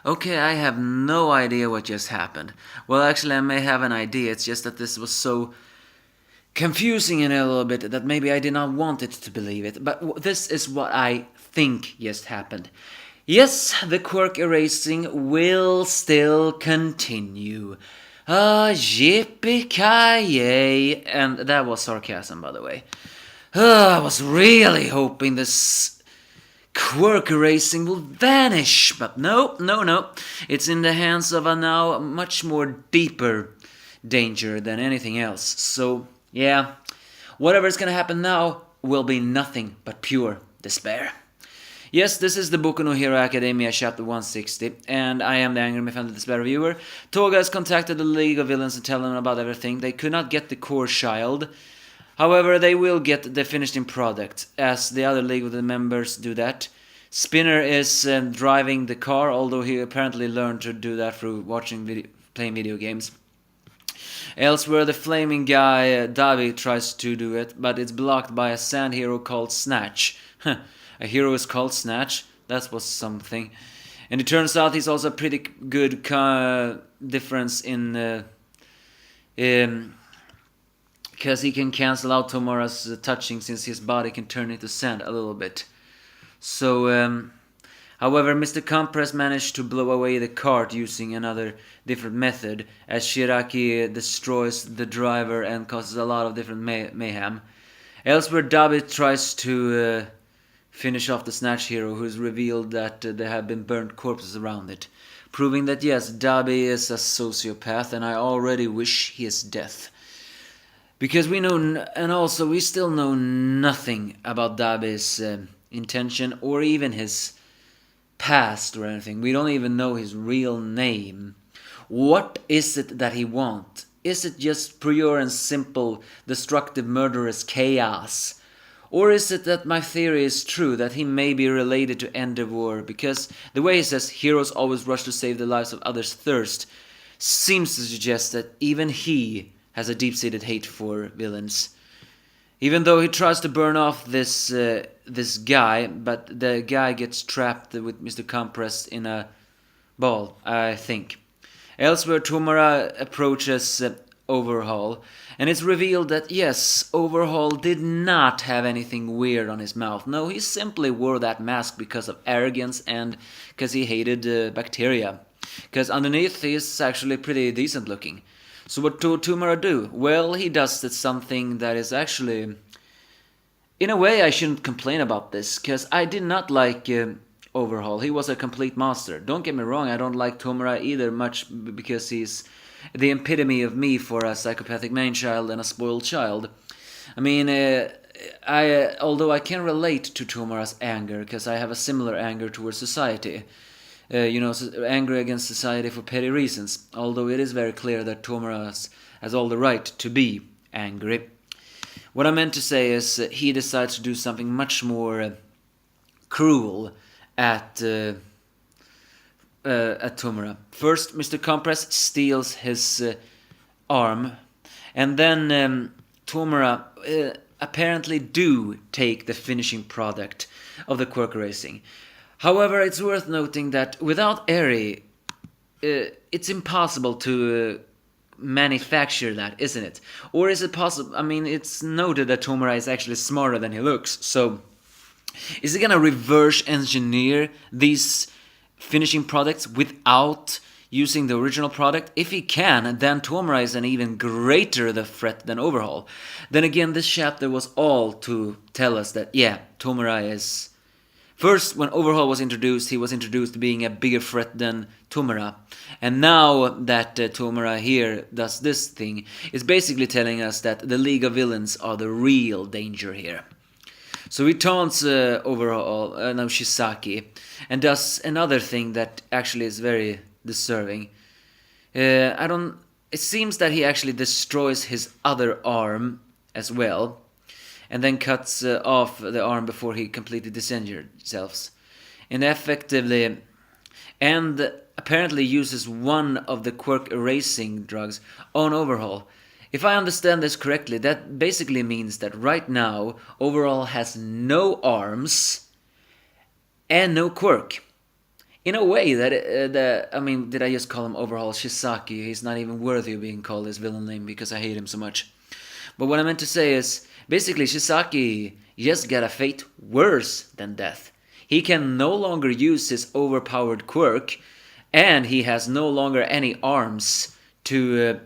Okay, I have no idea what just happened. Well, actually, I may have an idea. It's just that this was so confusing in a little bit that maybe I did not want it to believe it. But this is what I think just happened. Yes, the quirk erasing will still continue. Yippee-ki-yay. And that was sarcasm, by the way. I was really hoping this quirk erasing will vanish, but no. It's in the hands of a now much more deeper danger than anything else. So, yeah, whatever is gonna happen now will be nothing but pure despair. Yes, this is the Boku no Hero Academia chapter 160, and I am the Angry Fan of Despair reviewer. Toga has contacted the League of Villians to tell them about everything. They could not get the core child. However, they will get the finished in product, as the other League of the members do that. Spinner is driving the car, although he apparently learned to do that through playing video games. Elsewhere, the flaming guy, Davi, tries to do it, but it's blocked by a sand hero called Snatch. A hero is called Snatch? That was something. And it turns out he's also a pretty good difference in... because he can cancel out Tomura's touching since his body can turn into sand a little bit. So, however, Mr. Compress managed to blow away the cart using another different method, as Chisaki destroys the driver and causes a lot of different mayhem. Elsewhere, Dabi tries to finish off the Snatch hero, who's revealed that there have been burnt corpses around it, proving that yes, Dabi is a sociopath, and I already wish his death. Because we know, and also we still know nothing about Dabi's intention or even his past or anything. We don't even know his real name. What is it that he wants? Is it just pure and simple destructive murderous chaos? Or is it that my theory is true, that he may be related to Endeavor? Because the way he says heroes always rush to save the lives of others' thirst seems to suggest that even he has a deep-seated hate for villains. Even though he tries to burn off this guy, but the guy gets trapped with Mr. Compressed in a ball, I think. Elsewhere, Tomura approaches Overhaul, and it's revealed that yes, Overhaul did not have anything weird on his mouth. No, he simply wore that mask because of arrogance and because he hated bacteria. Because underneath he is actually pretty decent looking. So what do Tomura do? Well, he does something that is actually... In a way, I shouldn't complain about this, because I did not like Overhaul. He was a complete monster. Don't get me wrong, I don't like Tomura either much, because he's the epitome of me for a psychopathic man-child and a spoiled child. I mean, although I can relate to Tomura's anger, because I have a similar anger towards society. Angry against society for petty reasons, although it is very clear that Tomura has all the right to be angry. What I meant to say is he decides to do something much more cruel at Tomura. First, Mr. Compress steals his arm, and then Tomura apparently do take the finishing product of the quirk racing. However, it's worth noting that without Eri, it's impossible to manufacture that, isn't it? Or is it possible? I mean, it's noted that Tomura is actually smarter than he looks, so is he gonna reverse engineer these finishing products without using the original product? If he can, then Tomura is an even greater the threat than Overhaul. Then again, this chapter was all to tell us that, yeah, Tomura is... First, when Overhaul was introduced, he was introduced being a bigger threat than Tomura. And now that Tomura here does this thing, it's basically telling us that the League of Villains are the real danger here. So he taunts Chisaki, and does another thing that actually is very deserving. It seems that he actually destroys his other arm as well, and then cuts off the arm before he completely disinjured himself. And effectively, and apparently uses one of the quirk erasing drugs on Overhaul. If I understand this correctly, that basically means that right now, Overhaul has no arms and no quirk. in a way I mean, did I just call him overhaul Chisaki? He's not even worthy of being called his villain name because I hate him so much. But what I meant to say is, basically, Chisaki just got a fate worse than death. He can no longer use his overpowered quirk, and he has no longer any arms to,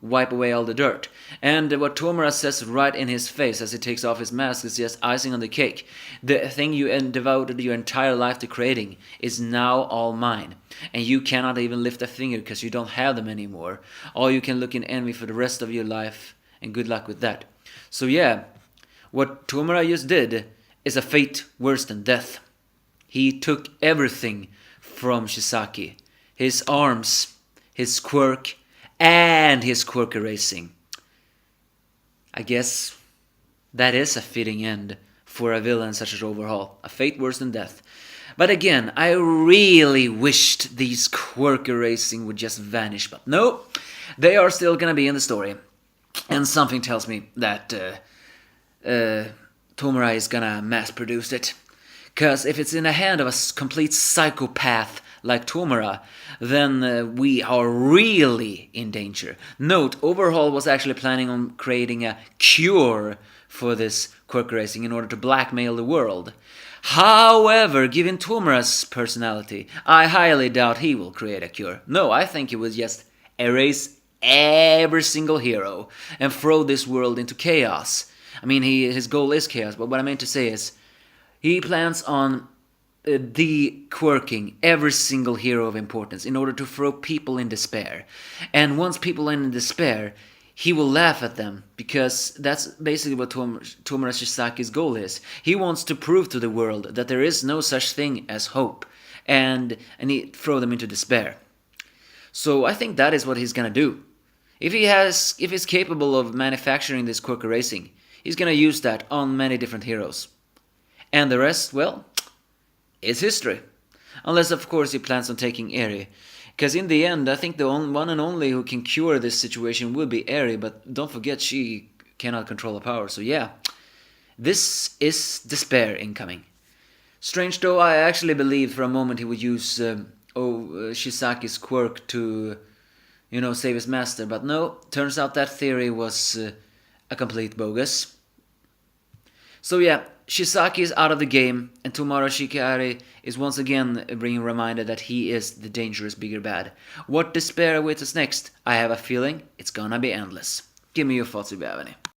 wipe away all the dirt. And what Tomura says right in his face as he takes off his mask is just icing on the cake. The thing you devoted your entire life to creating is now all mine. And you cannot even lift a finger because you don't have them anymore. All you can look in envy for the rest of your life, and good luck with that. So yeah, what Tomura just did is a fate worse than death. He took everything from Chisaki. His arms, his quirk, and his quirk erasing. I guess that is a fitting end for a villain such as Overhaul. A fate worse than death. But again, I really wished these quirk erasing would just vanish. But no, they are still gonna be in the story. And something tells me that Tomura is gonna mass produce it. Because if it's in the hand of a complete psychopath like Tomura, then we are really in danger. Note, Overhaul was actually planning on creating a cure for this quirk racing in order to blackmail the world. However, given Tomura's personality, I highly doubt he will create a cure. No, I think he will just erase every single hero and throw this world into chaos. I mean, his goal is chaos, but what I meant to say is he plans on de-quirking every single hero of importance in order to throw people in despair. And once people are in despair, he will laugh at them, because that's basically what Tomura Shisaki's goal is. He wants to prove to the world that there is no such thing as hope, and he throw them into despair. So I think that is what he's gonna do. If he's capable of manufacturing this quirk erasing, he's gonna use that on many different heroes. And the rest, well, is history. Unless, of course, he plans on taking Eri. Because in the end, I think the one and only who can cure this situation will be Eri, but don't forget she cannot control the power. So yeah, this is despair incoming. Strange though, I actually believed for a moment he would use Shisaki's quirk to, save his master. But no, turns out that theory was a complete bogus. So yeah, Chisaki is out of the game, and Tomura Shikari is once again being reminded that he is the dangerous bigger bad. What despair awaits us next? I have a feeling it's gonna be endless. Give me your thoughts if you have any.